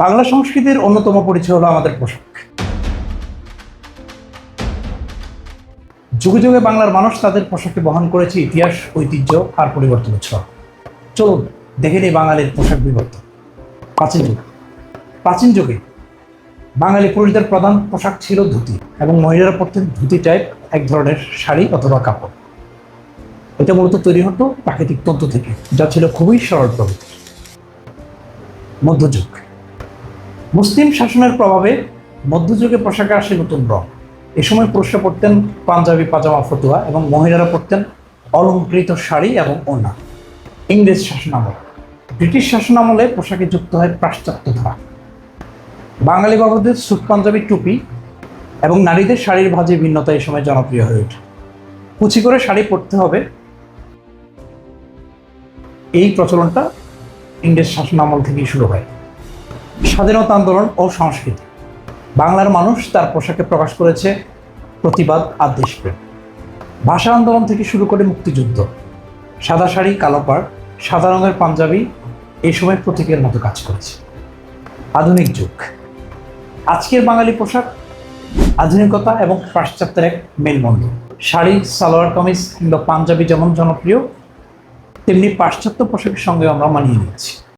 বাংলা সংস্কৃতির অন্যতম পরিচয় হলো আমাদের পোশাক। যুগে যুগে বাংলার মানুষ তাদের পোশাকে বহন করেছে ইতিহাস, ঐতিহ্য আর পরিবর্তনের ছোঁয়া। চলুন দেখে নিই বাঙালির পোশাক বিবর্তন। প্রাচীন যুগে বাঙালি পুরুষদের প্রধান পোশাক ছিল ধুতি, এবং মহিলারা পরতেন ধুতি টাইপ এক ধরনের শাড়ি অথবা কাপড়। এটা মূলত তৈরি হতো প্রাকৃতিক তন্তু থেকে, যা ছিল খুবই সরল প্রকৃতির। মধ্যযুগ, মুসলিম শাসনের প্রভাবে মধ্যযুগে পোশাকে আসে নতুন রং। এ সময় পুরুষরা পরতেন পাঞ্জাবি, পাজামা, ফতুয়া, এবং মহিলারা পরতেন অলংকৃত শাড়ি এবং ওড়না। ইংরেজ শাসনামল, ব্রিটিশ শাসনামলে পোশাকে যুক্ত হয় পাশ্চাত্য ধারা। বাঙালি বাবুদের স্যুট, পাঞ্জাবি, টুপি এবং নারীদের শাড়ির ভাঁজে ভিন্নতা এই সময় জনপ্রিয় হয়ে ওঠে। কুচি করে শাড়ি পরতে হবে, এই প্রচলনটা ইংরেজ শাসনামল থেকেই শুরু হয়। স্বাধীনতা আন্দোলন ও সংস্কৃতি, বাংলার মানুষ তার পোশাকে প্রকাশ করেছে প্রতিবাদ আর দেশপ্রেম। ভাষা আন্দোলন থেকে শুরু করে মুক্তিযুদ্ধ, সাদা শাড়ি, কালো পাড়, সাদা রঙের পাঞ্জাবি এই সময় প্রতীকের মতো কাজ করেছে। আধুনিক যুগ, আজকের বাঙালি পোশাক আধুনিকতা এবং পাশ্চাত্যের এক মেলবন্ধন। শাড়ি, সালোয়ার কামিজ কিংবা পাঞ্জাবি যেমন জনপ্রিয়, তেমনি পাশ্চাত্য পোশাকের সঙ্গে আমরা মানিয়ে নিচ্ছি।